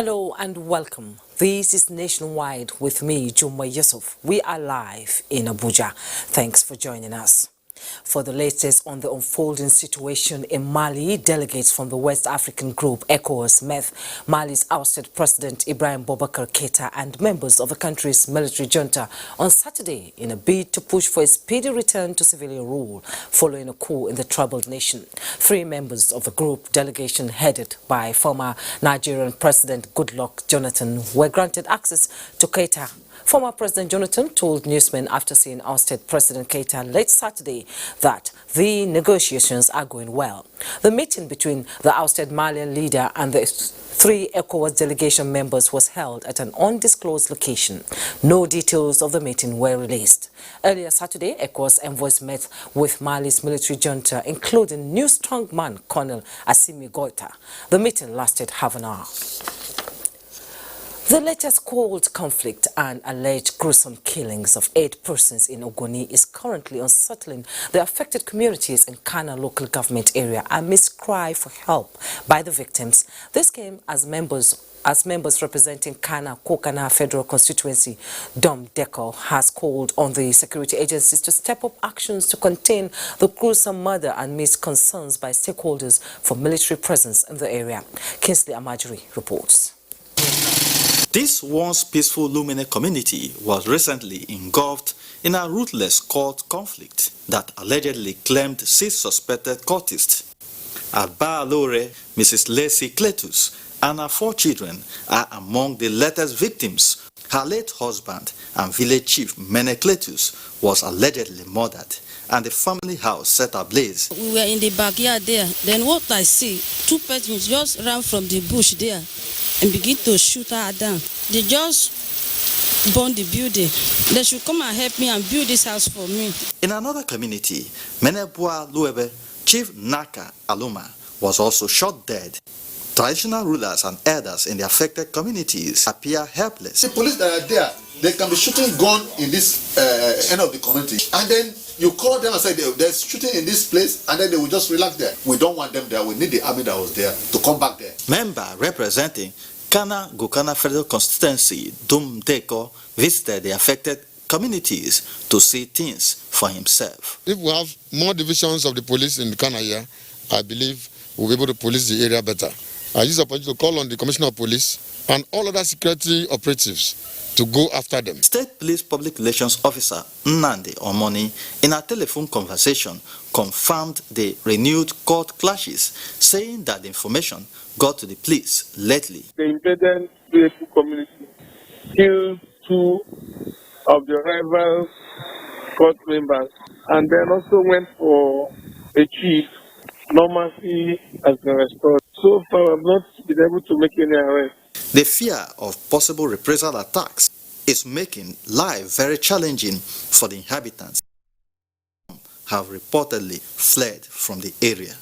Hello and welcome. This is Nationwide with me, Juma Yusuf. We are live in Abuja. Thanks for joining us. For the latest on the unfolding situation in Mali, delegates from the West African group ECOWAS met Mali's ousted President Ibrahim Boubacar Keïta and members of the country's military junta on Saturday in a bid to push for a speedy return to civilian rule following a coup in the troubled nation. 3 members of the group delegation headed by former Nigerian President Goodluck Jonathan were granted access to Keïta. Former President Jonathan told newsmen after seeing ousted President Keïta late Saturday that the negotiations are going well. The meeting between the ousted Malian leader and the 3 ECOWAS delegation members was held at an undisclosed location. No details of the meeting were released. Earlier Saturday, ECOWAS envoys met with Mali's military junta, including new strongman Colonel Assimi Goïta. The meeting lasted half an hour. The latest cold conflict and alleged gruesome killings of 8 persons in Ogoni is currently unsettling the affected communities in Kana local government area amidst cry for help by the victims. This came as members representing Kana Kokana Federal Constituency, Dom Deco, has called on the security agencies to step up actions to contain the gruesome murder and amidst concerns by stakeholders for military presence in the area. Kingsley Amajiri reports. This once peaceful Lumine community was recently engulfed in a ruthless court conflict that allegedly claimed 6 suspected cultists. At Baalore, Mrs. Lacey Cletus and her 4 children are among the latest victims. Her late husband and village chief Mene Cletus was allegedly murdered and the family house set ablaze. We were in the backyard there. Then what I see, 2 persons just ran from the bush there and begin to shoot her down. They just burned the building. They should come and help me and build this house for me. In another community, Menebua Luebe, Chief Naka Aluma, was also shot dead. Traditional rulers and elders in the affected communities appear helpless. The police that are there, they can be shooting gun in this end of the community, and then you call them and say they're shooting in this place, and then they will just relax there. We don't want them there. We need the army that was there to come back there. Member representing Kana Gukana Federal Constituency, Dum Deko, visited the affected communities to see things for himself. If we have more divisions of the police in Kana here, I believe we'll be able to police the area better. I use the opportunity to call on the Commissioner of Police and all other security operatives to go after them. State Police Public Relations Officer Nnamdi Omoni, in a telephone conversation, confirmed the renewed court clashes, saying that the information got to the police lately. The invaded Beeku community killed 2 of the rival court members and then also went for a chief. Normalcy has been restored. So far, I've not been able to make any arrest. The fear of possible reprisal attacks is making life very challenging for the inhabitants. Have reportedly fled from the area.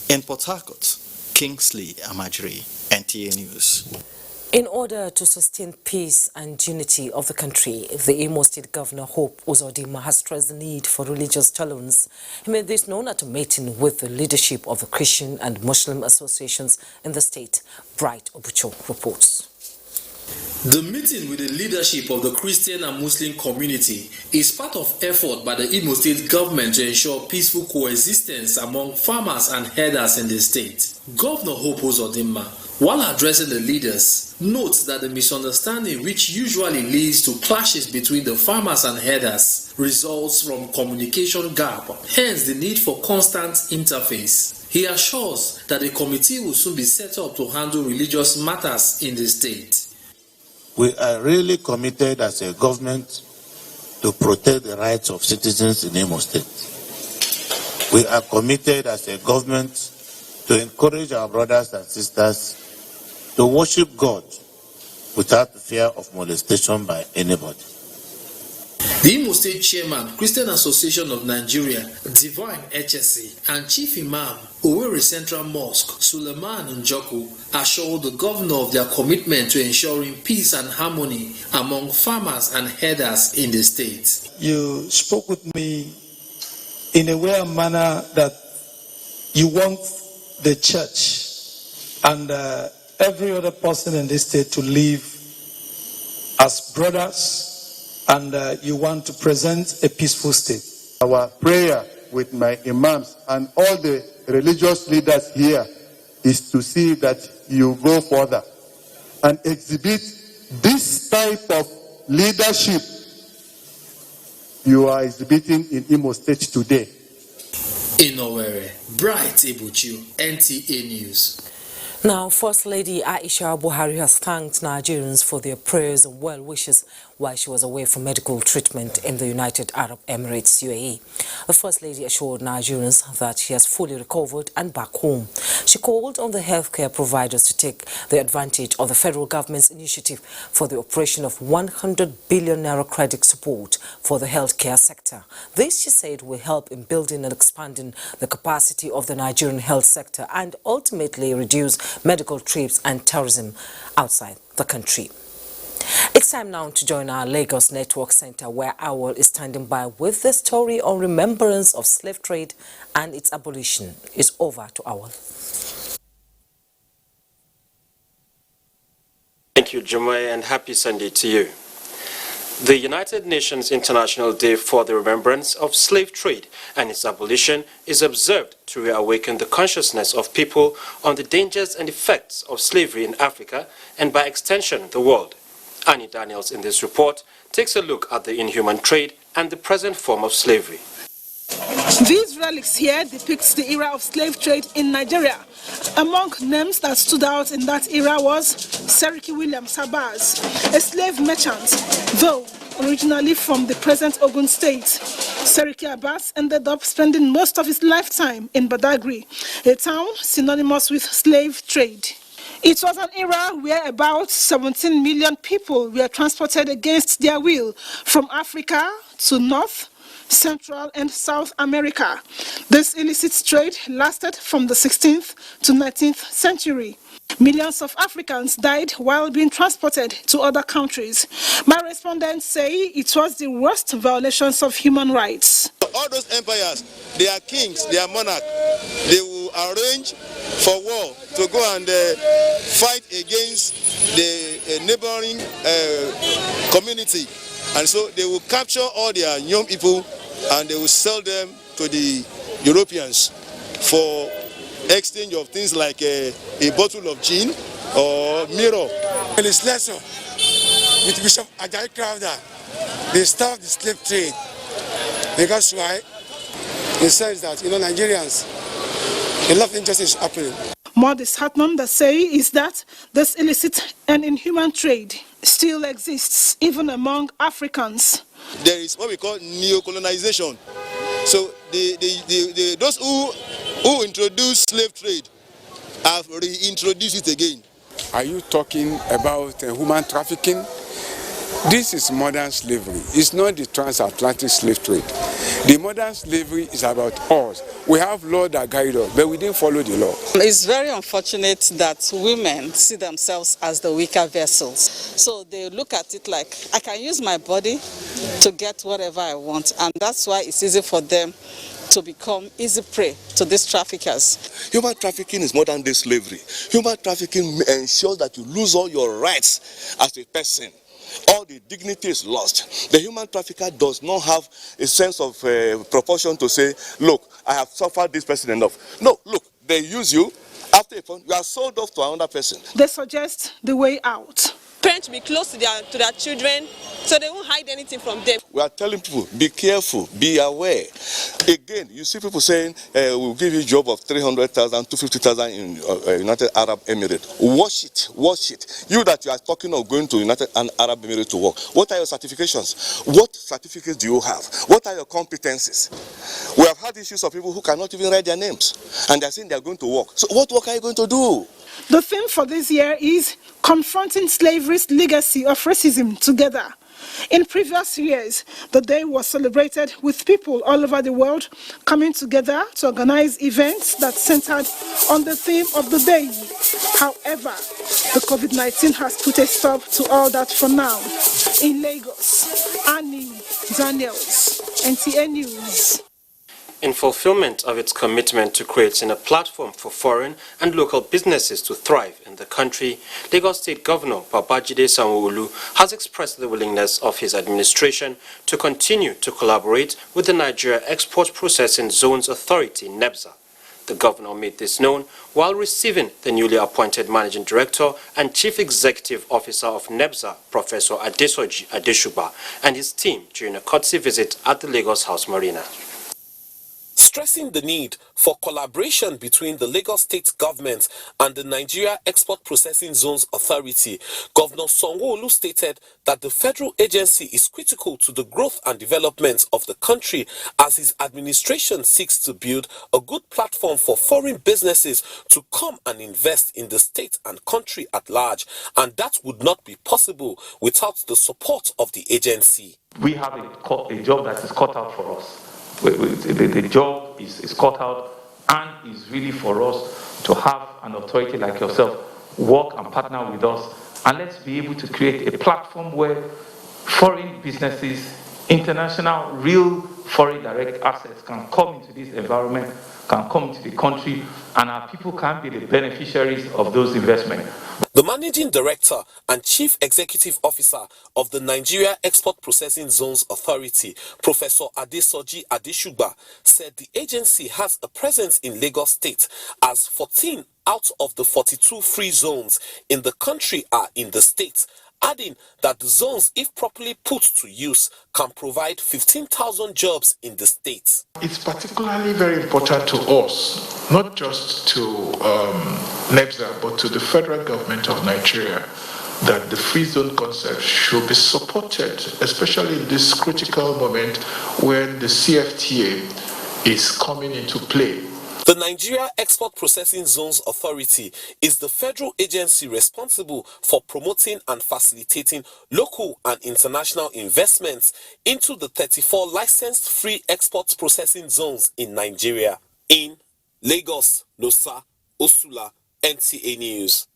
In Port Harcourt, Kingsley Amajiri, NTA News. In order to sustain peace and unity of the country, the Imo State Governor Hope Uzodinma has stressed the need for religious tolerance. He made this known at a meeting with the leadership of the Christian and Muslim associations in the state. Bright Obucho reports. The meeting with the leadership of the Christian and Muslim community is part of effort by the Imo State government to ensure peaceful coexistence among farmers and herders in the state. Governor Hope Uzodinma, while addressing the leaders, notes that the misunderstanding which usually leads to clashes between the farmers and herders results from communication gap, hence the need for constant interface. He assures that a committee will soon be set up to handle religious matters in the state. We are really committed as a government to protect the rights of citizens in Imo State. We are committed as a government to encourage our brothers and sisters to worship God without the fear of molestation by anybody. The Imo State Chairman, Christian Association of Nigeria, Divine HSC, and Chief Imam, Owerri Central Mosque, Suleiman Njoku, assured the governor of their commitment to ensuring peace and harmony among farmers and herders in the state. You spoke with me in a way and manner that you want the church and every other person in this state to live as brothers, and you want to present a peaceful state. Our prayer with my imams and all the religious leaders here is to see that you go further and exhibit this type of leadership you are exhibiting in Imo State today. In Owerri, Bright Ebuchu, NTA News. Now, First Lady Aisha Buhari has thanked Nigerians for their prayers and well wishes while she was away for medical treatment in the United Arab Emirates, UAE. The First Lady assured Nigerians that she has fully recovered and back home. She called on the healthcare providers to take the advantage of the federal government's initiative for the operation of 100 billion naira credit support for the healthcare sector. This, she said, will help in building and expanding the capacity of the Nigerian health sector and ultimately reduce medical trips and tourism outside the country. It's time now to join our Lagos Network Center, where Owl is standing by with the story on remembrance of slave trade and its abolition. It's over to Owl. Thank you, Jumoy, and happy Sunday to you. The United Nations International Day for the Remembrance of Slave Trade and its abolition is observed to reawaken the consciousness of people on the dangers and effects of slavery in Africa and, by extension, the world. Annie Daniels in this report takes a look at the inhuman trade and the present form of slavery. These relics here depicts the era of slave trade in Nigeria. Among names that stood out in that era was Seriki William Sabaz, a slave merchant, though originally from the present Ogun state. Seriki Abbas ended up spending most of his lifetime in Badagry, a town synonymous with slave trade. It was an era where about 17 million people were transported against their will from Africa to North, Central and South America. This illicit trade lasted from the 16th to 19th century. Millions of Africans died while being transported to other countries. My respondents say it was the worst violations of human rights. All those empires, they are kings, they are monarchs. They will arrange for war to go and fight against the neighboring community. And so they will capture all their young people and they will sell them to the Europeans for exchange of things like a bottle of gin or mirror. In this lesson, with Bishop Ajayi Crowder, they stopped the slave trade. Because why? He says that, Nigerians, a lot of injustice is happening. More disheartening, they say, is that this illicit and inhuman trade still exists even among Africans. There is what we call neo-colonization. So those who introduced slave trade have reintroduced it again. Are you talking about human trafficking? This is modern slavery. It's not the transatlantic slave trade. The modern slavery is about us. We have law that guide us, but we didn't follow the law. It's very unfortunate that women see themselves as the weaker vessels. So they look at it like, I can use my body to get whatever I want, and that's why it's easy for them to become easy prey to these traffickers. Human trafficking is modern day slavery. Human trafficking ensures that you lose all your rights as a person. All the dignity is lost. The human trafficker does not have a sense of proportion to say, look, I have suffered this person enough. No, look, they use you. After a point, you are sold off to another person. They suggest the way out. Parents be close to their children so they won't hide anything from them. We are telling people, be careful, be aware. Again, you see people saying, we'll give you a job of 300,000, 250,000 in United Arab Emirates. Watch it, watch it. You that you are talking of going to United Arab Emirates to work, what are your certifications? What certificates do you have? What are your competencies? We have had issues of people who cannot even write their names, and they're saying they're going to work. So what work are you going to do? The theme for this year is confronting slavery's legacy of racism together. In previous years, the day was celebrated with people all over the world coming together to organize events that centered on the theme of the day. However, the COVID-19 has put a stop to all that for now. In Lagos, Annie Daniels, NTA News. In fulfillment of its commitment to creating a platform for foreign and local businesses to thrive in the country, Lagos State Governor Babajide Sanwo-Olu has expressed the willingness of his administration to continue to collaborate with the Nigeria Export Processing Zones Authority, NEPZA. The governor made this known while receiving the newly appointed Managing Director and Chief Executive Officer of NEPZA, Professor Adesoji Adeshuba, and his team during a courtesy visit at the Lagos House Marina. Stressing the need for collaboration between the Lagos State government and the Nigeria Export Processing Zones Authority, Governor Sanwo-Olu stated that the federal agency is critical to the growth and development of the country as his administration seeks to build a good platform for foreign businesses to come and invest in the state and country at large, and that would not be possible without the support of the agency. We have a job that is cut out for us. The job is cut out, and is really for us to have an authority like yourself work and partner with us, and let's be able to create a platform where foreign businesses, international, real foreign direct assets can come into this environment, can come into the country, and our people can be the beneficiaries of those investments. The Managing Director and Chief Executive Officer of the Nigeria Export Processing Zones Authority, Professor Adesoji Adeshuba, said the agency has a presence in Lagos State as 14 out of the 42 free zones in the country are in the state, adding that the zones, if properly put to use, can provide 15,000 jobs in the state. It's particularly very important to us, not just to NEPZA, but to the federal government of Nigeria, that the free zone concept should be supported, especially in this critical moment when the CFTA is coming into play. The Nigeria Export Processing Zones Authority is the federal agency responsible for promoting and facilitating local and international investments into the 34 licensed free export processing zones in Nigeria. In Lagos, Nosa Osula, NTA News.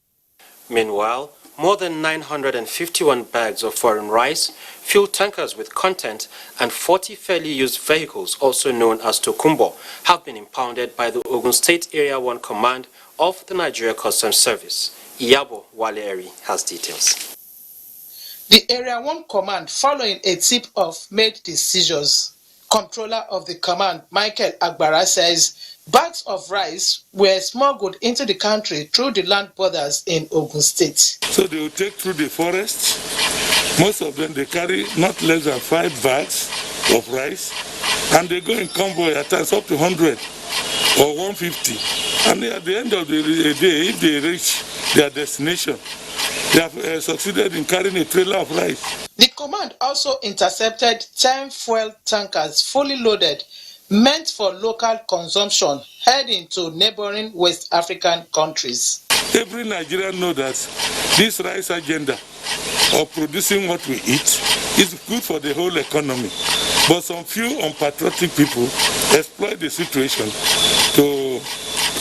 Meanwhile, more than 951 bags of foreign rice, fuel tankers with content, and 40 fairly used vehicles, also known as Tokumbo, have been impounded by the Ogun State Area 1 Command of the Nigeria Customs Service. Iyabo Wale has details. The Area 1 Command, following a tip-off, made the seizures. Controller of the command, Michael Agbara, says bags of rice were smuggled into the country through the land borders in Ogun State. So they will take through the forest. Most of them, they carry not less than 5 bags of rice, and they go in convoy at times up to 100 or 150. And at the end of the day, if they reach their destination, they have succeeded in carrying a trailer of rice. The command also intercepted 10 fuel tankers fully loaded, meant for local consumption, heading to neighboring West African countries. Every Nigerian knows that this rice agenda of producing what we eat is good for the whole economy. But some few unpatriotic people exploit the situation to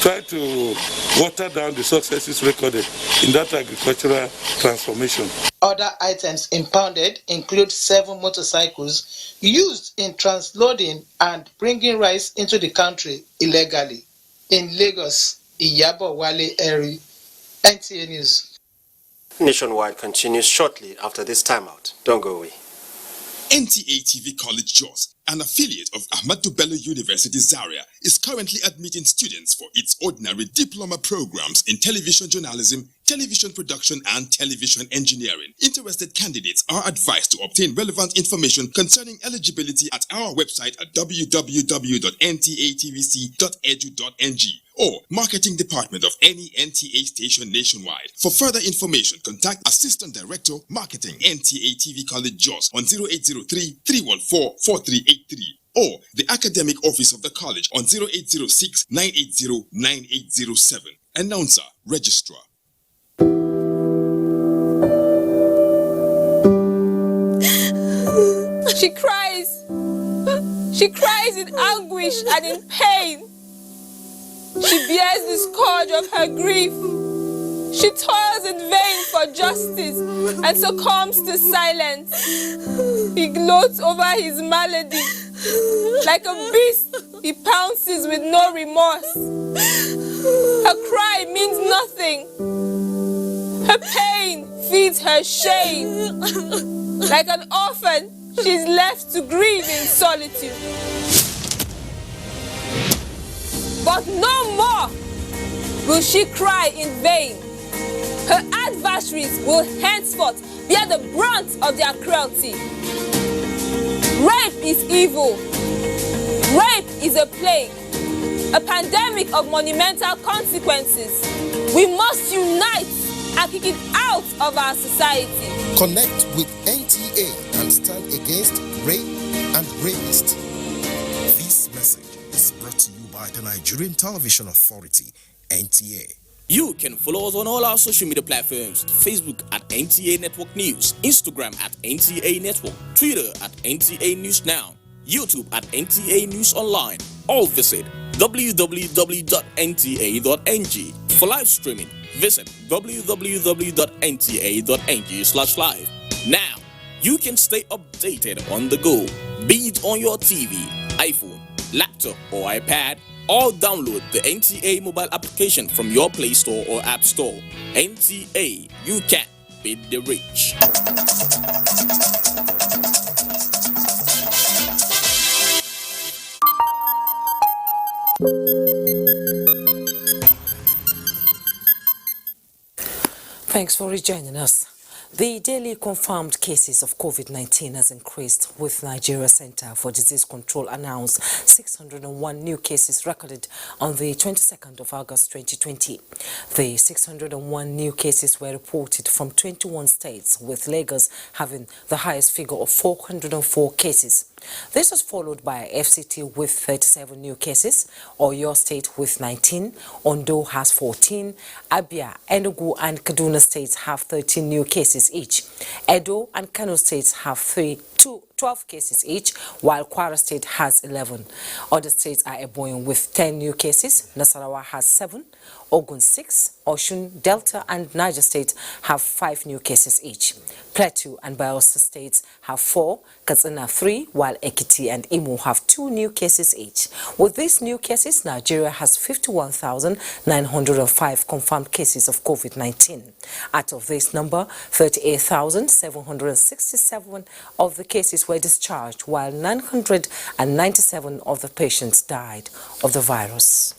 try to water down the successes recorded in that agricultural transformation. Other items impounded include 7 motorcycles used in transloading and bringing rice into the country illegally. In Lagos, Iyabo Wale Eri, NTA News. Nationwide continues shortly after this timeout. Don't go away. NTA TV College Jos, an affiliate of Ahmadu Bello University Zaria, is currently admitting students for its ordinary diploma programs in television journalism, television production, and television engineering. Interested candidates are advised to obtain relevant information concerning eligibility at our website at www.ntatvc.edu.ng or marketing department of any NTA station nationwide. For further information, contact Assistant Director, Marketing, NTA TV College Jos on 0803-314-4383 or the Academic Office of the College on 0806-980-9807. Announcer, Registrar. She cries. She cries in anguish and in pain. She bears the scourge of her grief. She toils in vain for justice and succumbs to silence. He gloats over his malady. Like a beast, he pounces with no remorse. Her cry means nothing. Her pain feeds her shame. Like an orphan, she's left to grieve in solitude. But no more will she cry in vain. Her adversaries will henceforth bear the brunt of their cruelty. Rape is evil. Rape is a plague, a pandemic of monumental consequences. We must unite and kick it out of our society. Connect with NTA and stand against rape and rapists. This message is brought to you by the Nigerian Television Authority, NTA. You can follow us on all our social media platforms: Facebook at NTA Network News, Instagram at NTA Network, Twitter at NTA News Now, YouTube at NTA News Online. Or visit www.nta.ng. For live streaming, visit www.nta.ng/live. Now, you can stay updated on the go, be it on your TV, iPhone, laptop, or iPad, or download the NTA mobile application from your Play Store or App Store. NTA, you can beat the rich. Thanks for rejoining us. The daily confirmed cases of COVID-19 has increased, with Nigeria Center for Disease Control announced 601 new cases recorded on the 22nd of August 2020. The 601 new cases were reported from 21 states, with Lagos having the highest figure of 404 cases. This was followed by FCT with 37 new cases, Oyo State with 19, Ondo has 14, Abia, Enugu and Kaduna states have 13 new cases each. Edo and Kano states have 12 cases each, while Kwara State has 11. Other states are Ebonyi with 10 new cases, Nasarawa has 7, Ogun 6, Osun, Delta and Niger State have 5 new cases each. Plateau and Bayelsa states have 4, Katsina 3, while Ekiti and Imo have 2 new cases each. With these new cases, Nigeria has 51,905 confirmed cases of COVID-19. Out of this number, 38,767 of the cases were discharged, while 997 of the patients died of the virus.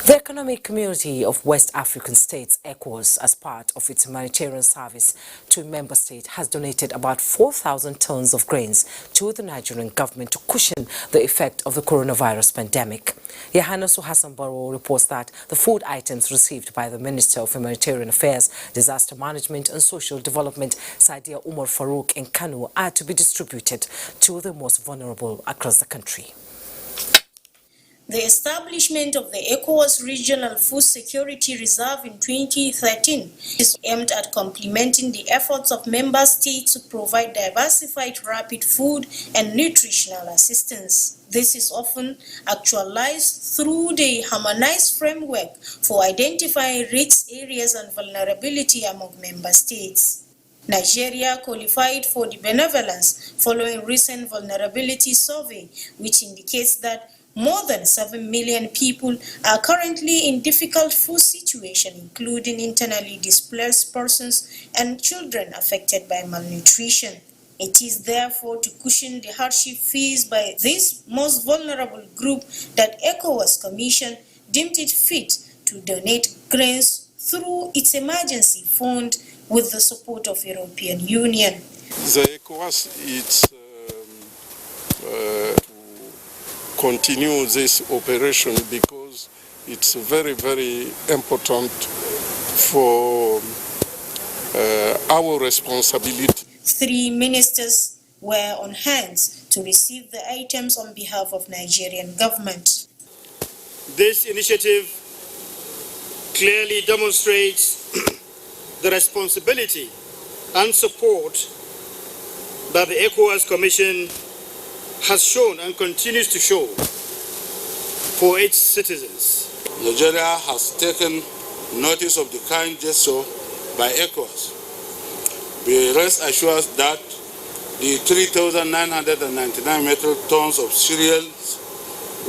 The Economic Community of West African States, ECOWAS, as part of its humanitarian service to a member state, has donated about 4,000 tons of grains to the Nigerian government to cushion the effect of the coronavirus pandemic. Yahanasu Hassan Barrow reports that the food items received by the Minister of Humanitarian Affairs, Disaster Management and Social Development, Sadia Umar Farouk in Kano, are to be distributed to the most vulnerable across the country. The establishment of the ECOWAS Regional Food Security Reserve in 2013 is aimed at complementing the efforts of member states to provide diversified rapid food and nutritional assistance. This is often actualized through the harmonized framework for identifying risk areas and vulnerability among member states. Nigeria qualified for the benevolence following recent vulnerability survey, which indicates that more than 7 million people are currently in difficult food situation, including internally displaced persons and children affected by malnutrition. It is therefore to cushion the hardship faced by this most vulnerable group that ECOWAS Commission deemed it fit to donate grains through its emergency fund with the support of European Union. The ECOWAS is continue this operation because it's very, very important for our responsibility. 3 ministers were on hand to receive the items on behalf of Nigerian government. This initiative clearly demonstrates the responsibility and support that the ECOWAS Commission has shown and continues to show for its citizens. Nigeria has taken notice of the kind gesture by ECOWAS. We rest assured that the 3,999 metric tons of cereals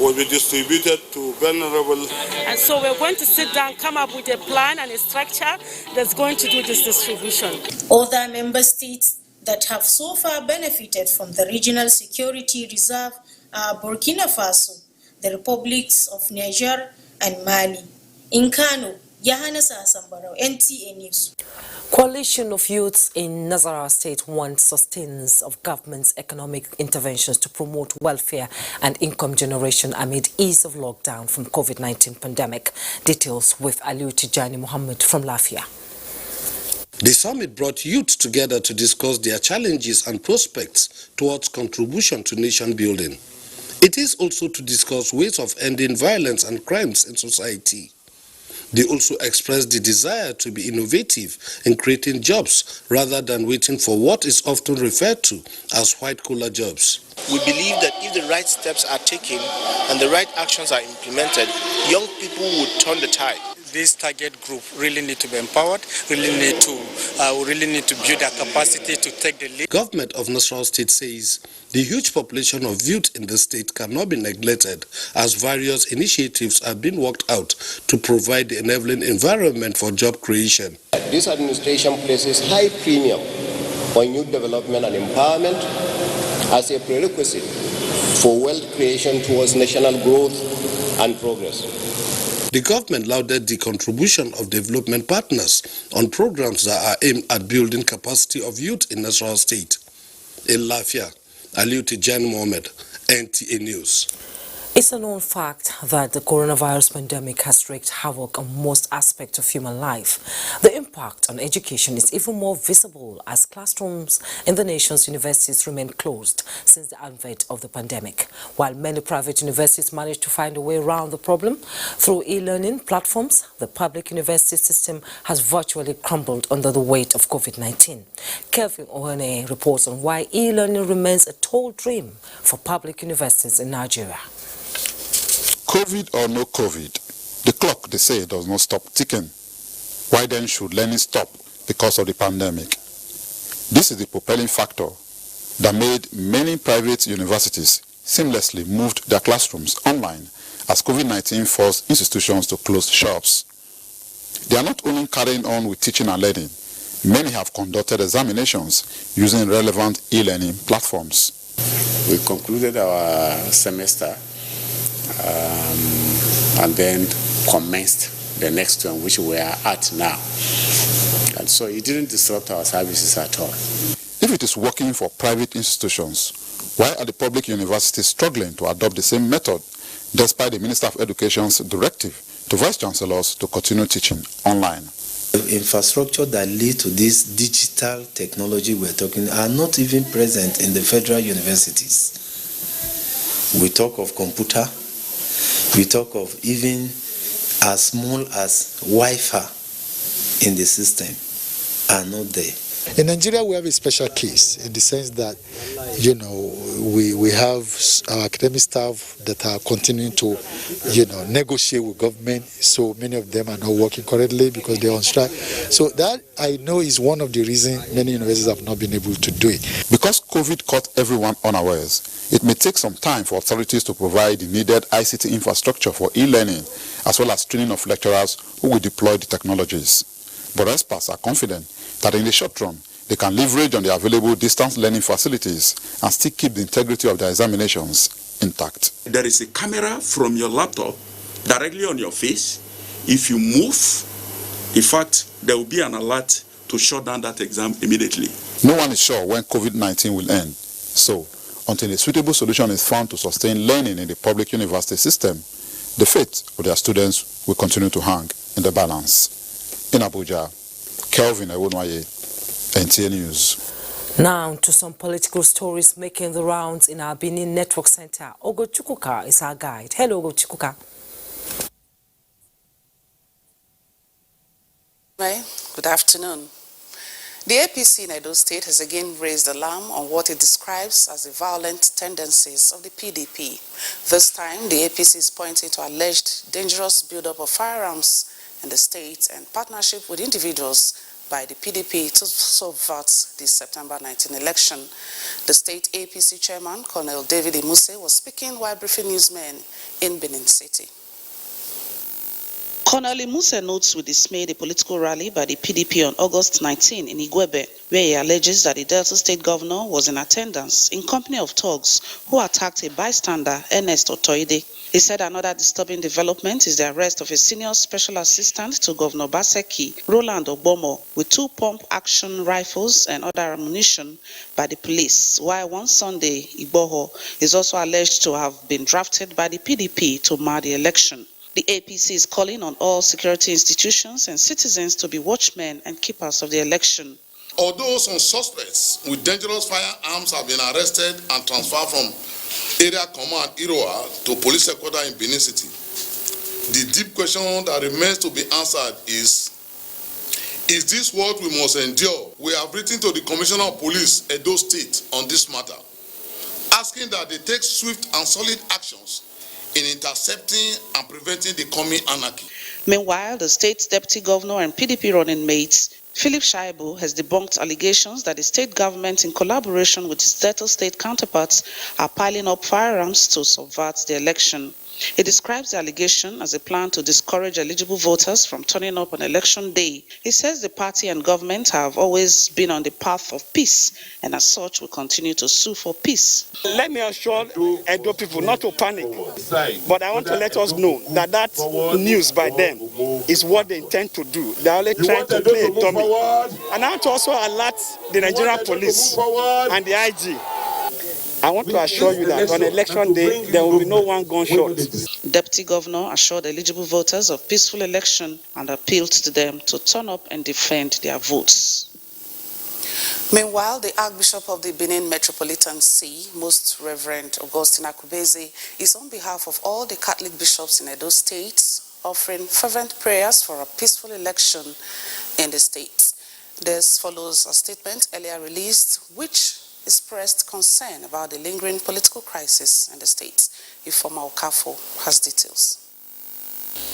will be distributed to vulnerable. And so we're going to sit down, come up with a plan and a structure that's going to do this distribution. Other member states that have so far benefited from the regional security reserve are Burkina Faso, the republics of Niger and Mali. In Kano, Yohannes Asambaro, NTA News. Coalition of youths in Nasarawa State wants sustenance of government's economic interventions to promote welfare and income generation amid ease of lockdown from COVID-19 pandemic. Details with Aliu Tijani Muhammad from Lafia. The summit brought youth together to discuss their challenges and prospects towards contribution to nation building. It is also to discuss ways of ending violence and crimes in society. They also expressed the desire to be innovative in creating jobs rather than waiting for what is often referred to as white-collar jobs. We believe that if the right steps are taken and the right actions are implemented, young people would turn the tide. This target group really need to be empowered, really need to build their capacity to take the lead. Government of Nasarawa State says the huge population of youth in the state cannot be neglected as various initiatives are being worked out to provide the enabling environment for job creation. This administration places high premium on youth development and empowerment as a prerequisite for wealth creation towards national growth and progress. The government lauded the contribution of development partners on programs that are aimed at building capacity of youth in Nasarawa State. In Lafia, Aliu Tijani Mohammed, NTA News. It's a known fact that the coronavirus pandemic has wreaked havoc on most aspects of human life. The impact on education is even more visible as classrooms in the nation's universities remain closed since the advent of the pandemic. While many private universities managed to find a way around the problem through e-learning platforms, the public university system has virtually crumbled under the weight of COVID-19. Kelvin Ohene reports on why e-learning remains a tall dream for public universities in Nigeria. COVID or no COVID, the clock, they say, does not stop ticking. Why then should learning stop because of the pandemic? This is the propelling factor that made many private universities seamlessly moved their classrooms online as COVID-19 forced institutions to close shops. They are not only carrying on with teaching and learning, many have conducted examinations using relevant e-learning platforms. We concluded our semester and then commenced the next one, which we are at now. And so it didn't disrupt our services at all. If it is working for private institutions, why are the public universities struggling to adopt the same method despite the Minister of Education's directive to vice chancellors to continue teaching online? The infrastructure that lead to this digital technology we're talking are not even present in the federal universities. We talk of computer, we talk of even as small as Wi-Fi in the system are not there. In Nigeria, we have a special case in the sense that, you know, we have our academic staff that are continuing to, you know, negotiate with government. So many of them are not working correctly because they're on strike. So that, I know, is one of the reasons many universities have not been able to do it. Because COVID caught everyone unawares, it may take some time for authorities to provide the needed ICT infrastructure for e-learning, as well as training of lecturers who will deploy the technologies. But experts are confident that in the short run, they can leverage on the available distance learning facilities and still keep the integrity of their examinations intact. There is a camera from your laptop directly on your face. If you move, in fact, there will be an alert to shut down that exam immediately. No one is sure when COVID-19 will end. So, until a suitable solution is found to sustain learning in the public university system, the fate of their students will continue to hang in the balance. In Abuja, Kelvin Ewonwaye, NTA News. Now to some political stories making the rounds in our Benin Network Center. Ogo Chukwuka is our guide. Hello, Ogo Chukwuka. Good afternoon. The APC in Edo State has again raised alarm on what it describes as the violent tendencies of the PDP. This time, the APC is pointing to alleged dangerous buildup of firearms in the state and partnership with individuals by the PDP to subvert the September 19 election. The state APC chairman, Colonel David Imuse, was speaking while briefing newsmen in Benin City. Colonel Imuse notes with dismay the political rally by the PDP on August 19 in Igwebe, where he alleges that the Delta State governor was in attendance in company of thugs who attacked a bystander, Ernest Otoide. He said another disturbing development is the arrest of a senior special assistant to Governor Baseki, Roland Ogbomo, with 2 pump-action rifles and other ammunition by the police, while one Sunday, Igboho is also alleged to have been drafted by the PDP to mar the election. The APC is calling on all security institutions and citizens to be watchmen and keepers of the election. Although some suspects with dangerous firearms have been arrested and transferred from Area Command Iroa to police headquarters in Benin City, the deep question that remains to be answered is this what we must endure? We have written to the Commissioner of Police, Edo State, on this matter, asking that they take swift and solid actions in intercepting and preventing the coming anarchy. Meanwhile, the state's deputy governor and PDP running mates, Philip Shaibu, has debunked allegations that the state government, in collaboration with its Delta State counterparts, are piling up firearms to subvert the election. He describes the allegation as a plan to discourage eligible voters from turning up on election day. He says the party and government have always been on the path of peace, and as such will continue to sue for peace. Let me assure Edo people not to panic, but I want to let us know that news by them is what they intend to do. They are only trying to play a dummy. And I want to also alert the Nigerian police and the IG. I want to assure you that on election day, there will be no one gunshot. Deputy Governor assured eligible voters of peaceful election and appealed to them to turn up and defend their votes. Meanwhile, the Archbishop of the Benin Metropolitan See, Most Reverend Augustine Akubeze, is on behalf of all the Catholic bishops in Edo State offering fervent prayers for a peaceful election in the state. This follows a statement earlier released which expressed concern about the lingering political crisis in the state. Ifoma Okafo has details.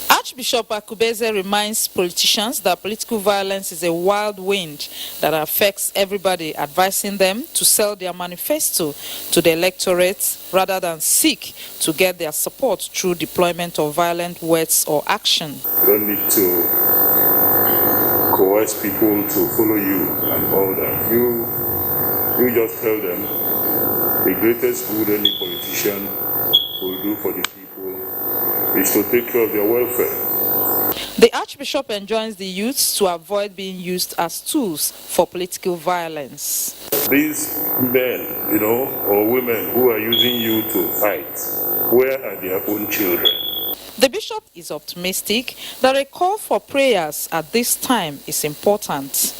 Archbishop Akubeze reminds politicians that political violence is a wild wind that affects everybody, advising them to sell their manifesto to the electorate rather than seek to get their support through deployment of violent words or action. You don't need to coerce people to follow you and all that. You just tell them the greatest good any politician will do for the people is to take care of their welfare. The Archbishop enjoins the youths to avoid being used as tools for political violence. These men, or women who are using you to fight, where are their own children? The bishop is optimistic that a call for prayers at this time is important.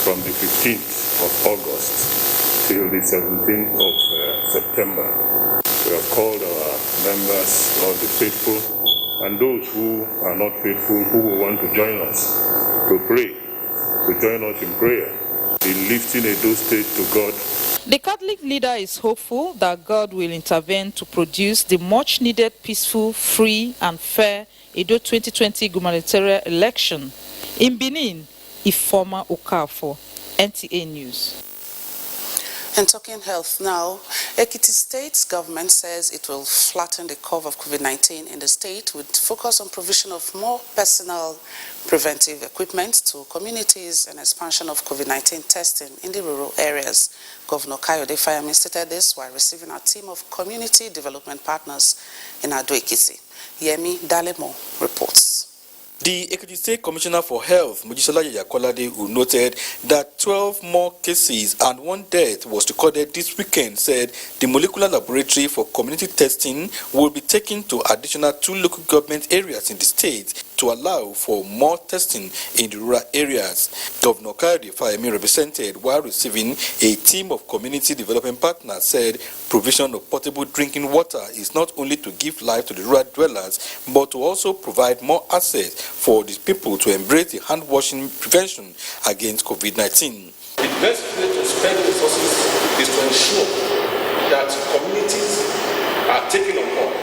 From the 15th of August till the 17th of September, we have called our members, all the faithful, and those who are not faithful, who will want to join us to pray, to join us in prayer, in lifting Edo State to God. The Catholic leader is hopeful that God will intervene to produce the much-needed peaceful, free, and fair Edo 2020 gubernatorial election. In Benin, Ifoma Okafo, NTA News. And talking health now, Ekiti State's government says it will flatten the curve of COVID-19 in the state with focus on provision of more personal preventive equipment to communities and expansion of COVID-19 testing in the rural areas. Governor Kayode Fayemi stated this while receiving a team of community development partners in Ado Ekiti. Yemi Dalemo reports. The Ekiti State Commissioner for Health, Mojisola Yakolade, noted that 12 more cases and 1 death was recorded this weekend, said the molecular laboratory for community testing will be taken to additional 2 local government areas in the state to allow for more testing in the rural areas. Governor Kayode Fayemi, represented while receiving a team of community development partners, said provision of potable drinking water is not only to give life to the rural dwellers, but to also provide more access for these people to embrace the hand-washing prevention against COVID-19. The best way to spend resources is to ensure that communities are taken on board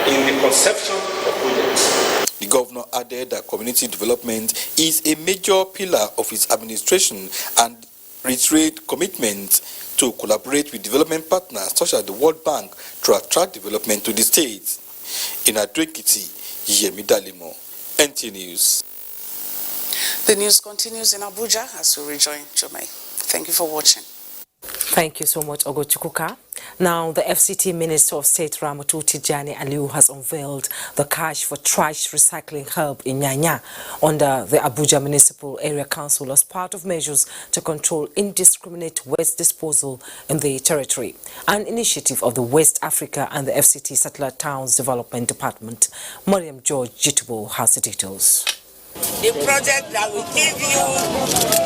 in the conception of projects. The governor added that community development is a major pillar of his administration and reiterated commitment to collaborate with development partners such as the World Bank to attract development to the state. In Adwekiti, Yemi Dalimo, NTA News. The news continues in Abuja as we rejoin Jomai. Thank you for watching. Thank you so much, Ogochukuka. Now, the FCT Minister of State Ramatu Tijani Aliu has unveiled the cash for trash recycling hub in Nyanya under the Abuja Municipal Area Council as part of measures to control indiscriminate waste disposal in the territory, an initiative of the West Africa and the FCT Satellite Towns Development Department. Mariam George Jitubo has the details. The project that will give you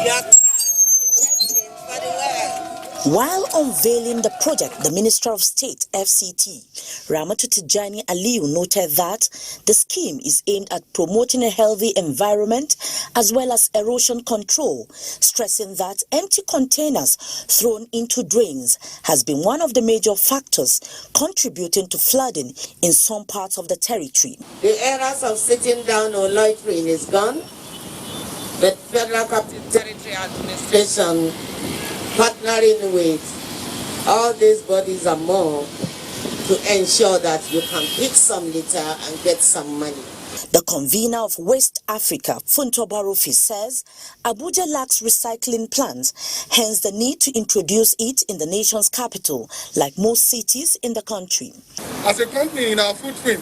your trust for the world. While unveiling the project, the Minister of State, FCT, Ramatu Tijani Aliu, noted that the scheme is aimed at promoting a healthy environment as well as erosion control, stressing that empty containers thrown into drains has been one of the major factors contributing to flooding in some parts of the territory. The eras of sitting down or loitering is gone, but Federal Capital Territory Administration partnering with all these bodies and more to ensure that you can pick some litter and get some money. The convener of West Africa, Funto Barufi, says Abuja lacks recycling plants, hence the need to introduce it in the nation's capital, like most cities in the country. As a company in our footprint,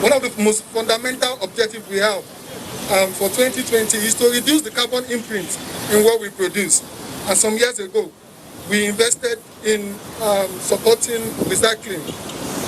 one of the most fundamental objectives we have for 2020 is to reduce the carbon imprint in what we produce. And some years ago, we invested in supporting recycling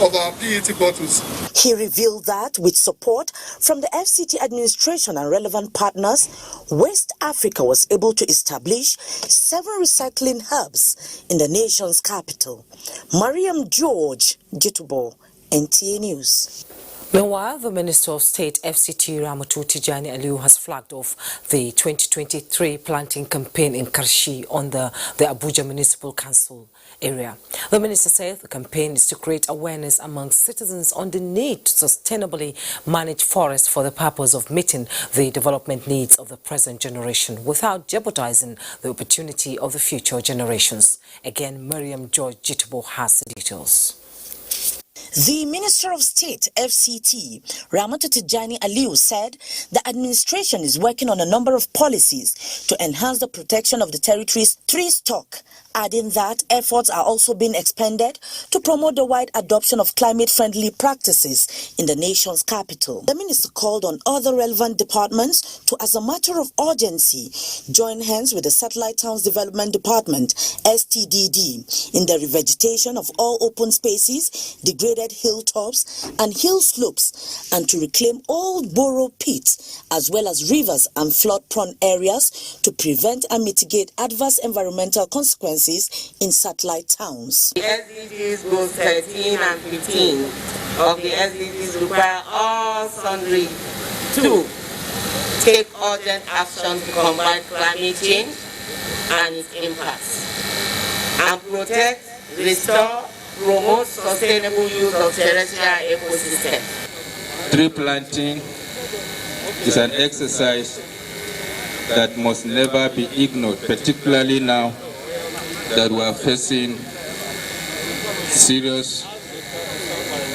of our PET bottles. He revealed that with support from the FCT administration and relevant partners, West Africa was able to establish 7 recycling hubs in the nation's capital. Mariam George, Jitubo, NTA News. Meanwhile, the Minister of State, FCT Ramatu Tijani Aliu, has flagged off the 2023 planting campaign in Karshi under the Abuja Municipal Council area. The minister said the campaign is to create awareness among citizens on the need to sustainably manage forests for the purpose of meeting the development needs of the present generation without jeopardizing the opportunity of the future generations. Again, Mariam George Jitubo has the details. The Minister of State, FCT, Ramatu Tijani Aliu, said the administration is working on a number of policies to enhance the protection of the territory's tree stock, adding that efforts are also being expended to promote the wide adoption of climate-friendly practices in the nation's capital. The minister called on other relevant departments to, as a matter of urgency, join hands with the Satellite Towns Development Department, STDD, in the revegetation of all open spaces, degraded hilltops and hill slopes, and to reclaim old borrow pits as well as rivers and flood-prone areas to prevent and mitigate adverse environmental consequences in satellite towns. The SDGs goals 13 and 15 of the SDGs require all sundry to take urgent action to combat climate change and its impacts, and protect, restore, promote sustainable use of terrestrial ecosystems. Tree planting is an exercise that must never be ignored, particularly now that we are facing serious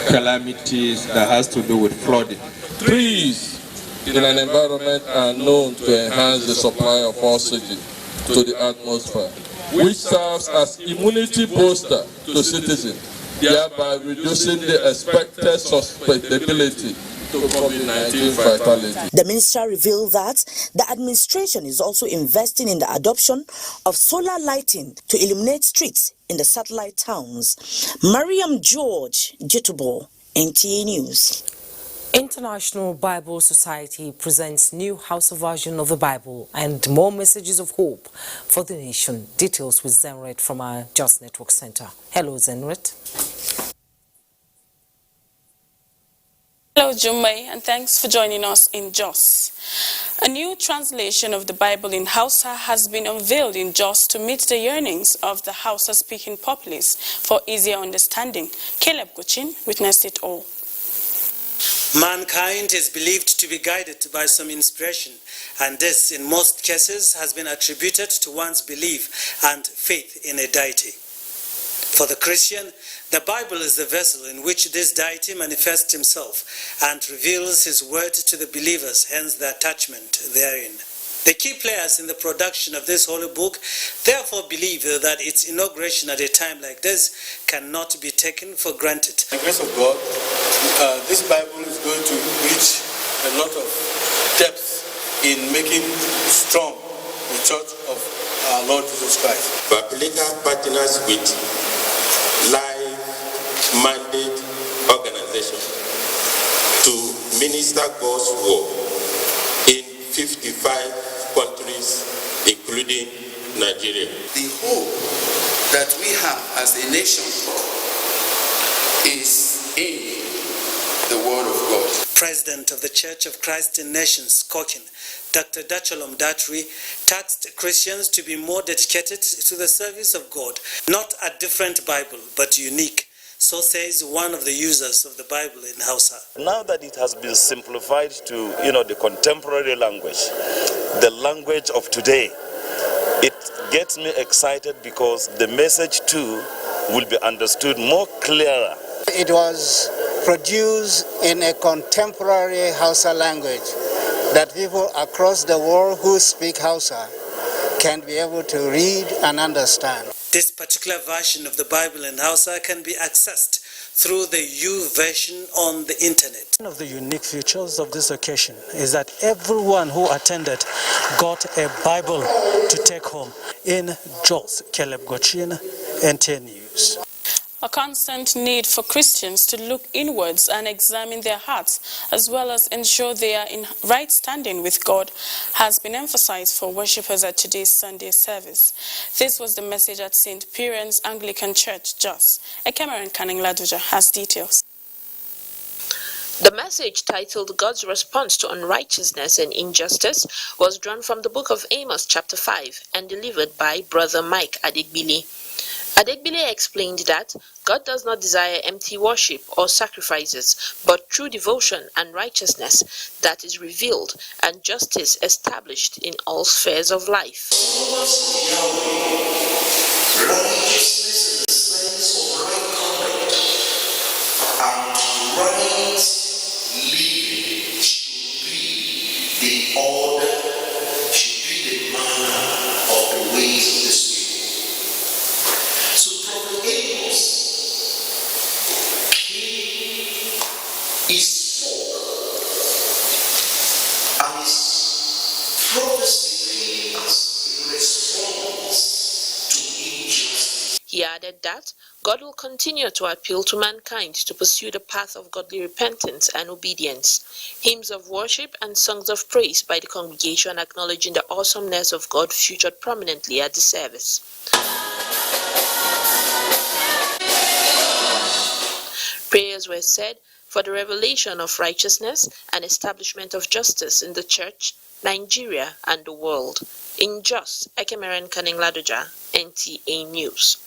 calamities that has to do with flooding. Trees in an environment are known to enhance the supply of oxygen to the atmosphere, which serves as immunity booster to citizens, thereby reducing the expected susceptibility to COVID-19 fatality. The minister revealed that the administration is also investing in the adoption of solar lighting to illuminate streets in the satellite towns. Mariam George, Jitubo, NTA News. International Bible Society presents new Hausa version of the Bible and more messages of hope for the nation. Details with Zenret from our Just Network Center. Hello, Zenret. Hello, Jummai, and thanks for joining us in Jos. A new translation of the Bible in Hausa has been unveiled in Jos to meet the yearnings of the Hausa-speaking populace for easier understanding. Caleb Guchin witnessed it all. Mankind is believed to be guided by some inspiration, and this, in most cases, has been attributed to one's belief and faith in a deity. For the Christian, the Bible is the vessel in which this deity manifests himself and reveals his word to the believers, hence the attachment therein. The key players in the production of this holy book therefore believe that its inauguration at a time like this cannot be taken for granted. By the grace of God, this Bible is going to reach a lot of depth in making strong the church of our Lord Jesus Christ. Biblical partners with life-minded organization to minister God's word in 55 countries, including Nigeria. The hope that we have as a nation is in the Word of God. President of the Church of Christ in Nations, Kokin, Dr. Dacholom Datri, tasked Christians to be more dedicated to the service of God, not a different Bible, but unique. So says one of the users of the Bible in Hausa. Now that it has been simplified to, the contemporary language, the language of today, it gets me excited because the message too will be understood more clearer. It was produced in a contemporary Hausa language that people across the world who speak Hausa can be able to read and understand. This particular version of the Bible in Hausa can be accessed through the U version on the internet. One of the unique features of this occasion is that everyone who attended got a Bible to take home. In Jos, Caleb Gochin, NTA News. A constant need for Christians to look inwards and examine their hearts, as well as ensure they are in right standing with God, has been emphasized for worshippers at today's Sunday service. This was the message at St. Piran's Anglican Church, Jos. Cameron Canning Laduja has details. The message, titled God's Response to Unrighteousness and Injustice, was drawn from the book of Amos chapter 5 and delivered by Brother Mike Adegbile. Adegbile explained that God does not desire empty worship or sacrifices, but true devotion and righteousness that is revealed and justice established in all spheres of life. Righteousness in the sense of right conduct and right living should be the order, should be the manner of the ways of this people. So Prophet Amos, he spoke, and his prophecy came as a response to injustice. He added that God will continue to appeal to mankind to pursue the path of godly repentance and obedience. Hymns of worship and songs of praise by the congregation acknowledging the awesomeness of God featured prominently at the service. Prayers were said for the revelation of righteousness and establishment of justice in the church, Nigeria, and the world. In Jos, Ekemeren Canning Laduja, NTA News.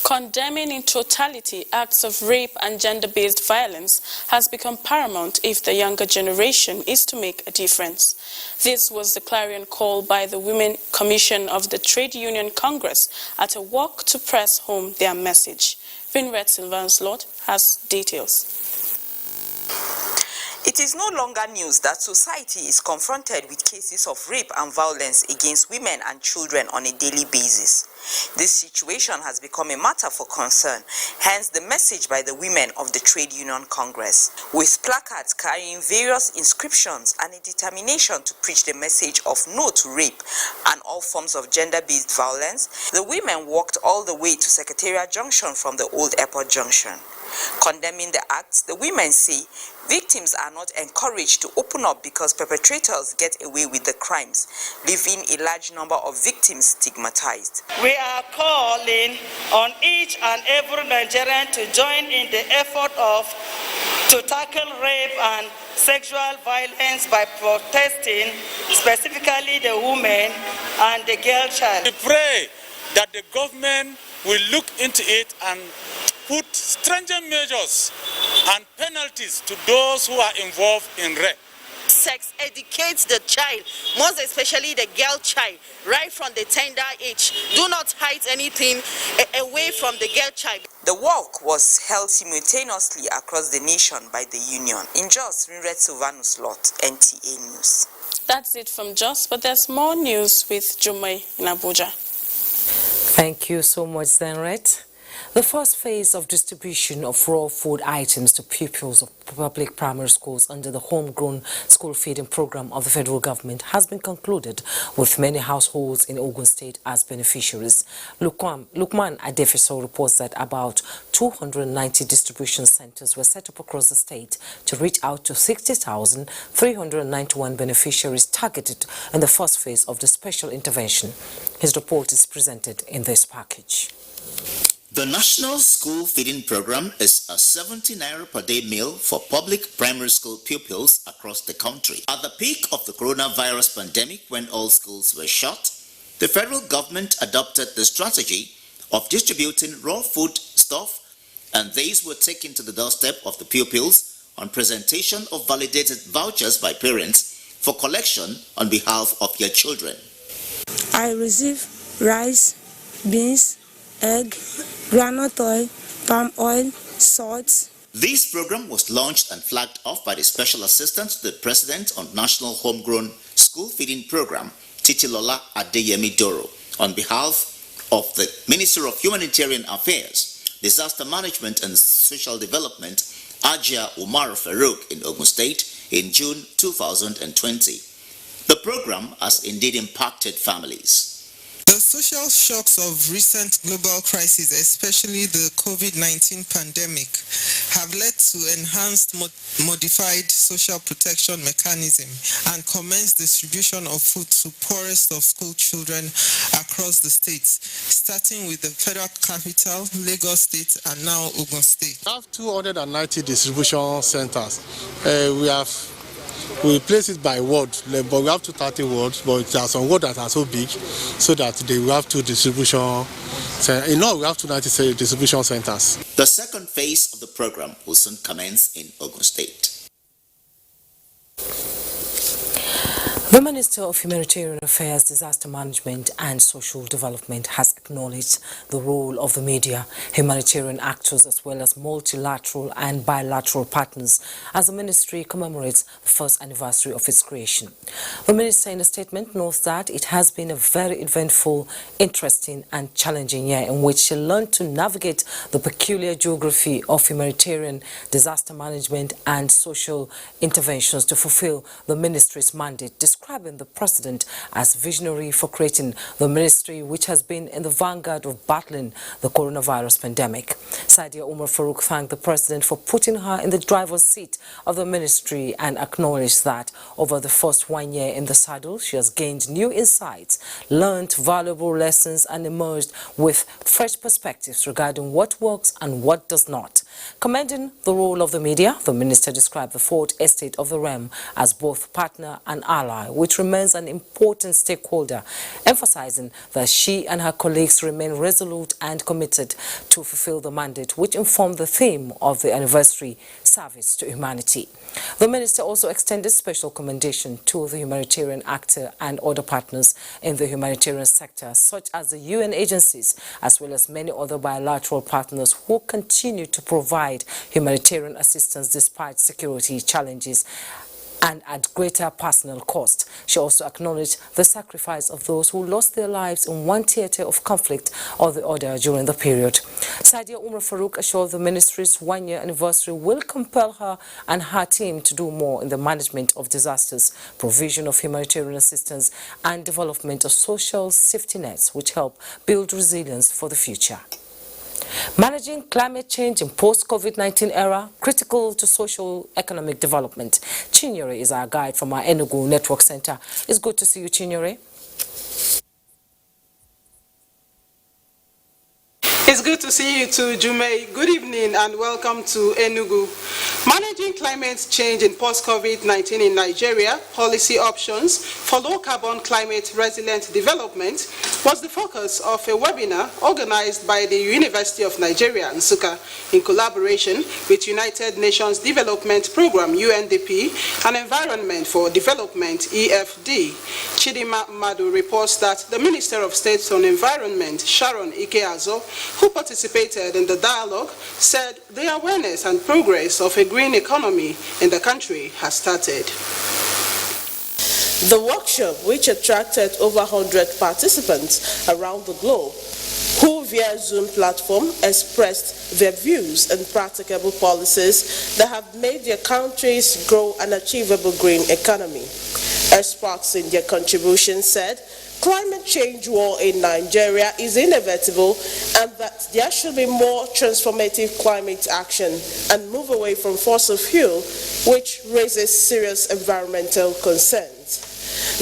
Condemning in totality acts of rape and gender-based violence has become paramount if the younger generation is to make a difference. This was the clarion call by the Women Commission of the Trade Union Congress at a walk to press home their message. Vinred Sylvanus-Lott has details. It is no longer news that society is confronted with cases of rape and violence against women and children on a daily basis. This situation has become a matter for concern, hence the message by the women of the Trade Union Congress. With placards carrying various inscriptions and a determination to preach the message of no to rape and all forms of gender-based violence, the women walked all the way to Secretariat Junction from the old airport junction. Condemning the acts, the women say victims are not encouraged to open up because perpetrators get away with the crimes, leaving a large number of victims stigmatized. We are calling on each and every Nigerian to join in the effort to tackle rape and sexual violence by protesting, specifically the women and the girl child. We pray that the government will look into it and put stringent measures and penalties to those who are involved in rape. Sex educates the child, most especially the girl child, right from the tender age. Do not hide anything away from the girl child. The walk was held simultaneously across the nation by the union. In Jos, Rinret Silvanus Lot, NTA News. That's it from Jos, but there's more news with Jumai in Abuja. Thank you so much, Zenret. The first phase of distribution of raw food items to pupils of public primary schools under the homegrown school feeding program of the federal government has been concluded, with many households in Ogun State as beneficiaries. Lukman Adefeso reports that about 290 distribution centers were set up across the state to reach out to 60,391 beneficiaries targeted in the first phase of the special intervention. His report is presented in this package. The National School Feeding Program is a 70 naira per day meal for public primary school pupils across the country. At the peak of the coronavirus pandemic, when all schools were shut, the federal government adopted the strategy of distributing raw food stuff, and these were taken to the doorstep of the pupils on presentation of validated vouchers by parents for collection on behalf of their children. I receive rice, beans, egg, groundnut oil, palm oil, salt. This program was launched and flagged off by the Special Assistant to the President on National Homegrown School Feeding Program, Titilola Adeyemi Doro, on behalf of the Minister of Humanitarian Affairs, Disaster Management and Social Development, Ajia Umar Farouk in Ogun State in June 2020. The program has indeed impacted families. The social shocks of recent global crises, especially the COVID-19 pandemic, have led to enhanced modified social protection mechanism and commenced distribution of food to poorest of school children across the states, starting with the federal capital, Lagos State, and now Ogun State. We have 290 distribution centers. We place it by ward, but we have 230 wards, but there are some wards that are so big so that they will have two distribution centers. In all, we have 290 distribution centers. The second phase of the program will soon commence in Ogun State. The Minister of Humanitarian Affairs, Disaster Management and Social Development has acknowledged the role of the media, humanitarian actors as well as multilateral and bilateral partners as the ministry commemorates the first anniversary of its creation. The minister in a statement notes that it has been a very eventful, interesting and challenging year in which she learned to navigate the peculiar geography of humanitarian, disaster management and social interventions to fulfill the ministry's mandate, describing the president as visionary for creating the ministry which has been in the vanguard of battling the coronavirus pandemic. Sadia Umar Farouk thanked the president for putting her in the driver's seat of the ministry and acknowledged that over the first 1 year in the saddle, she has gained new insights, learned valuable lessons and emerged with fresh perspectives regarding what works and what does not. Commending the role of the media, the minister described the fourth estate of the realm as both partner and ally, which remains an important stakeholder, emphasizing that she and her colleagues remain resolute and committed to fulfill the mandate which informed the theme of the anniversary, service to humanity. The minister also extended special commendation to the humanitarian actor and other partners in the humanitarian sector, such as the UN agencies, as well as many other bilateral partners who continue to provide humanitarian assistance despite security challenges and at greater personal cost. She also acknowledged the sacrifice of those who lost their lives in one theater of conflict or the other during the period. Sadia Umar Farouk assured the ministry's 1 year anniversary will compel her and her team to do more in the management of disasters, provision of humanitarian assistance, and development of social safety nets which help build resilience for the future. Managing climate change in post-COVID-19 era, critical to social-economic development. Chinyere is our guide from our Enugu Network Center. It's good to see you, Chinyere. It's good to see you too, Jumei. Good evening and welcome to Enugu. Managing climate change in post-COVID-19 in Nigeria, policy options for low-carbon climate resilient development was the focus of a webinar organized by the University of Nigeria, Nsukka, in collaboration with United Nations Development Programme, UNDP, and Environment for Development, EFD. Chidima Madu reports that the Minister of State on Environment, Sharon Ikeazo, who participated in the dialogue, said the awareness and progress of a green economy in the country has started. The workshop, which attracted over 100 participants around the globe, who via Zoom platform expressed their views and practicable policies that have made their countries grow an achievable green economy. Experts in their contribution said climate change war in Nigeria is inevitable and that there should be more transformative climate action and move away from fossil fuel, which raises serious environmental concerns.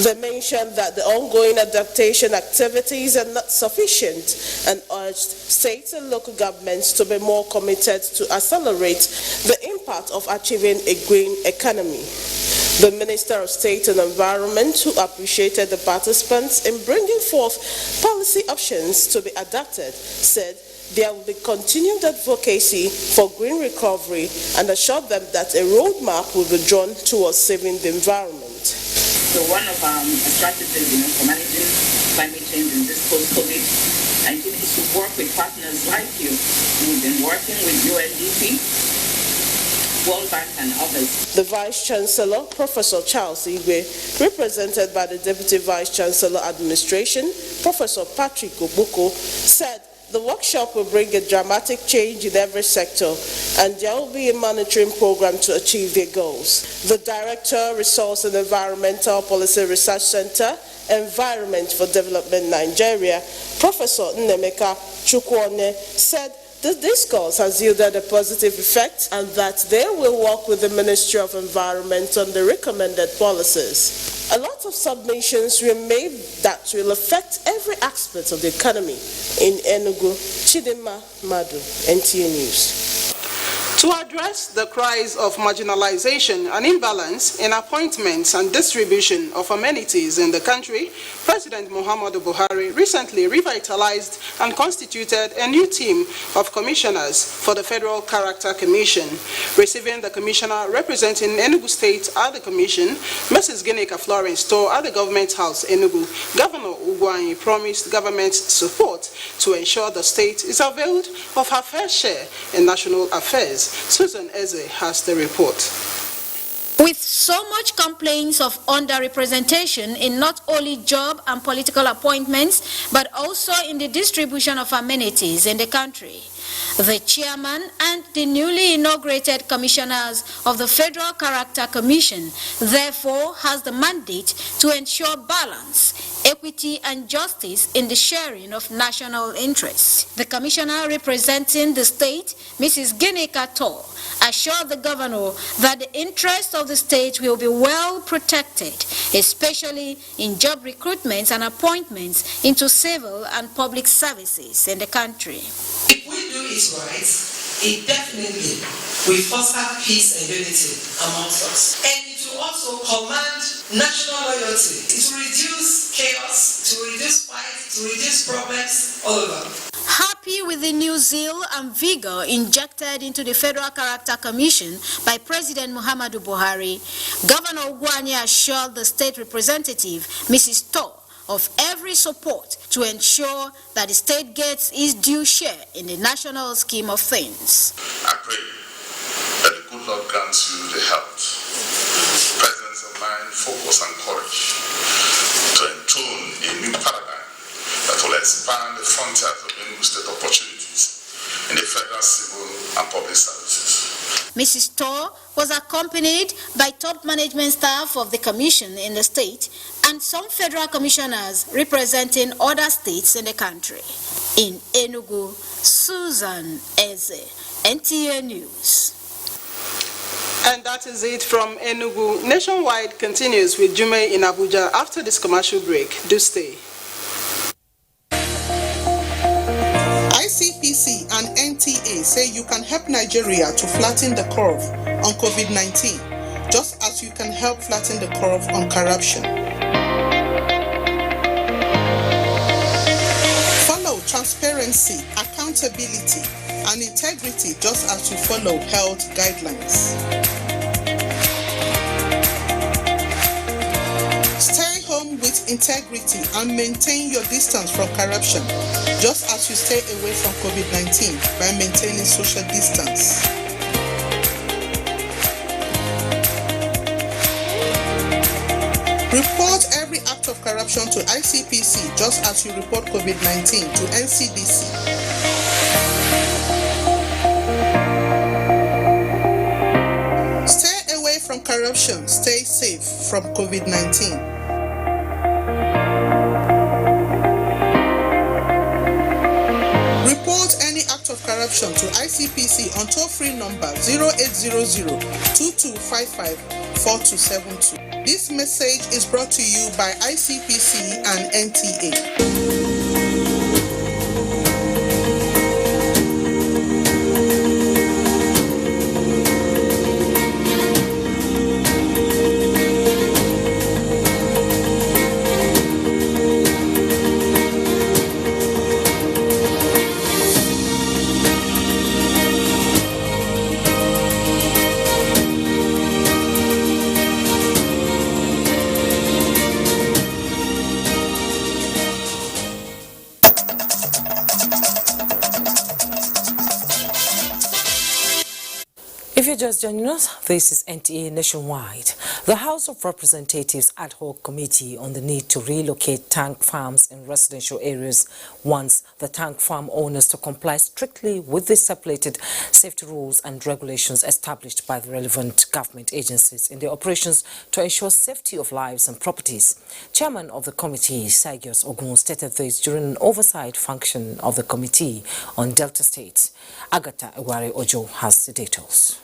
They mentioned that the ongoing adaptation activities are not sufficient and urged states and local governments to be more committed to accelerate the impact of achieving a green economy. The Minister of State and Environment, who appreciated the participants in bringing forth policy options to be adapted, said there will be continued advocacy for green recovery and assured them that a roadmap will be drawn towards saving the environment. So one of our strategies, for managing climate change in this post-COVID-19 is to work with partners like you. We've been working with UNDP, World Bank and others. The Vice Chancellor, Professor Charles Igwe, represented by the Deputy Vice Chancellor Administration, Professor Patrick Obuko, said the workshop will bring a dramatic change in every sector and there will be a monitoring program to achieve their goals. The Director, Resource and Environmental Policy Research Center, Environment for Development Nigeria, Professor Nnemeka Chukwone, said the discourse has yielded a positive effect and that they will work with the Ministry of Environment on the recommended policies. A lot of submissions were made that will affect every aspect of the economy. In Enugu, Chidima Madu, NTA News. To address the cries of marginalization and imbalance in appointments and distribution of amenities in the country, President Muhammadu Buhari recently revitalized and constituted a new team of commissioners for the Federal Character Commission. Receiving the commissioner representing Enugu State at the commission, Mrs. Ginika Florence Store at the Government House, Enugu, Governor Ugwuanyi promised government support to ensure the state is availed of her fair share in national affairs. Susan Eze has the report. With so much complaints of underrepresentation in not only job and political appointments, but also in the distribution of amenities in the country, the chairman and the newly inaugurated commissioners of the Federal Character Commission therefore has the mandate to ensure balance, equity and justice in the sharing of national interests. The commissioner representing the state, Mrs. Ginika Tor, assured the governor that the interests of the state will be well protected, especially in job recruitments and appointments into civil and public services in the country. If we do it right, it definitely will foster peace and unity amongst us. And it will also command national loyalty. It will reduce chaos, it will reduce fights, it will reduce problems all over. Happy with the new zeal and vigor injected into the Federal Character Commission by President Muhammadu Buhari, Governor Ugwuanyi assured the state representative, Mrs. Tor, of every support to ensure that the state gets its due share in the national scheme of things. I pray that the good Lord grants you the health, presence of mind, focus and courage to entune a new paradigm that will expand the frontiers of Enugu state opportunities in the federal civil and public services. Mrs. Tor was accompanied by top management staff of the commission in the state and some federal commissioners representing other states in the country. In Enugu, Susan Eze, NTA News. And that is it from Enugu. Nationwide continues with Jume in Abuja after this commercial break. Do stay. ICPC and NTA say you can help Nigeria to flatten the curve on COVID-19, just as you can help flatten the curve on corruption. transparency, accountability, and integrity just as you follow health guidelines. Stay home with integrity and maintain your distance from corruption, just as you stay away from COVID-19 by maintaining social distance. Report every act of corruption to ICPC, just as you report COVID-19 to NCDC. Stay away from corruption, stay safe from COVID-19. Report any act of corruption to ICPC on toll-free number 0800-2255-4272. This message is brought to you by ICPC and NTA. If you're just joining us, this is NTA Nationwide. The House of Representatives Ad Hoc Committee on the need to relocate tank farms in residential areas wants the tank farm owners to comply strictly with the stipulated safety rules and regulations established by the relevant government agencies in their operations to ensure safety of lives and properties. Chairman of the committee, Sagios Ogun, stated this during an oversight function of the committee on Delta State. Agatha Eware Ojo has the details.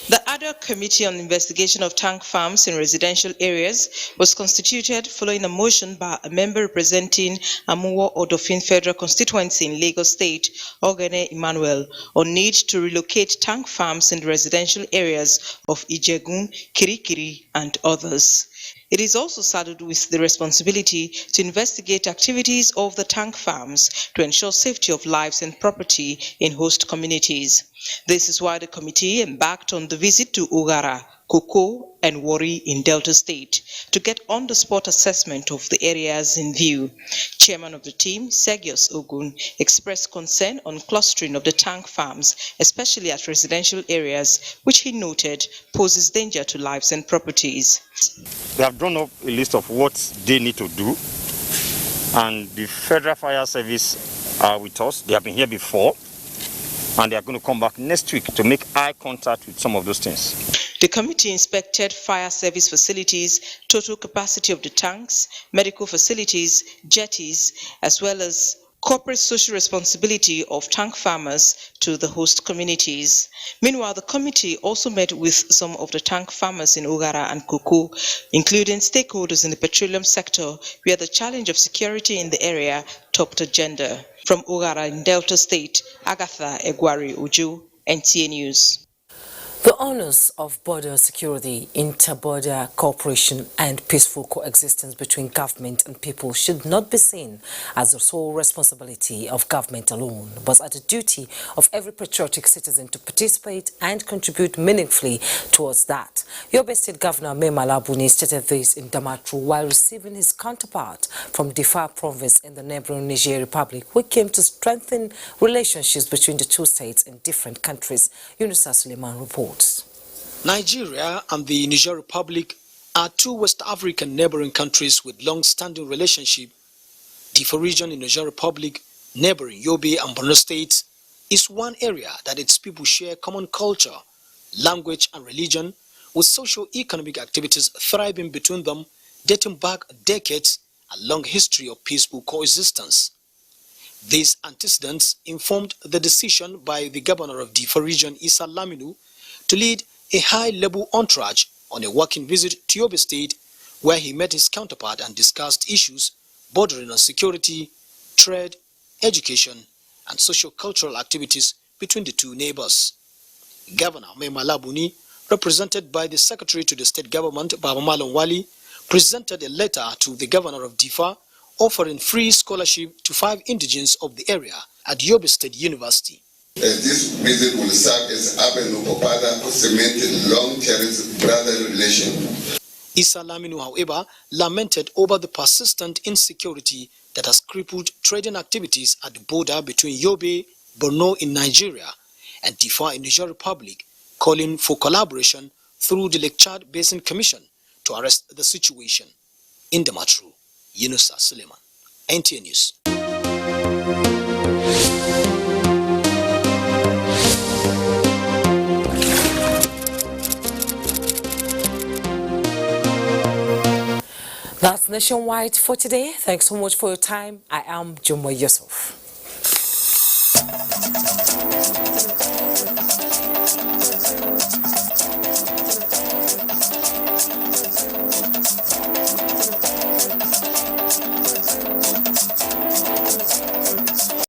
The Ad Hoc Committee on Investigation of Tank Farms in Residential Areas was constituted following a motion by a member representing Amuwo Odofin Federal Constituency in Lagos State, Ogene Emmanuel, on need to relocate tank farms in the residential areas of Ijegun, Kirikiri, and others. It is also saddled with the responsibility to investigate activities of the tank farms to ensure safety of lives and property in host communities. This is why the committee embarked on the visit to Ugara, Koko, and Wari in Delta State to get on-the-spot assessment of the areas in view. Chairman of the team, Sagios Ogun, expressed concern on clustering of the tank farms, especially at residential areas, which he noted poses danger to lives and properties. They have drawn up a list of what they need to do, and the Federal Fire Service are with us. They have been here before, and they are going to come back next week to make eye contact with some of those things. The committee inspected fire service facilities, total capacity of the tanks, medical facilities, jetties, as well as corporate social responsibility of tank farmers to the host communities. Meanwhile, the committee also met with some of the tank farmers in Ugara and Koko, including stakeholders in the petroleum sector, where the challenge of security in the area topped agenda. From Ugara in Delta State, Agatha Egwari Uju, NTA News. The honors of border security, inter-border cooperation and peaceful coexistence between government and people should not be seen as the sole responsibility of government alone, but as the duty of every patriotic citizen to participate and contribute meaningfully towards that. Yobe State Governor Mai Mala Buni stated this in Damaturu while receiving his counterpart from Difa province in the neighboring Niger Republic, who came to strengthen relationships between the two states in different countries. Yunusa Suleiman reports. Nigeria and the Niger Republic are two West African neighboring countries with long-standing relationship. Difa region in Niger Republic, neighboring Yobe and Borno states, is one area that its people share common culture, language and religion, with socio-economic activities thriving between them, dating back decades, a long history of peaceful coexistence. These antecedents informed the decision by the governor of Difa region, Issa Laminu, to lead a high-level entourage on a working visit to Yobe State, where he met his counterpart and discussed issues bordering on security, trade, education, and socio-cultural activities between the two neighbors. Governor Mai Mala Buni, represented by the Secretary to the State Government, Baba Malon Wali, presented a letter to the governor of Difa offering free scholarship to 5 indigenes of the area at Yobe State University. As this visit will serve as avenue for further cementing long-cherished brotherly relations. Issa Laminu, however, lamented over the persistent insecurity that has crippled trading activities at the border between Yobe, Borno in Nigeria, and Difa in Niger Republic, calling for collaboration through the Lake Chad Basin Commission to arrest the situation. In the Matru, Yunusa Suleiman, NTA News. That's Nationwide for today. Thanks so much for your time. I am Juma Yusuf.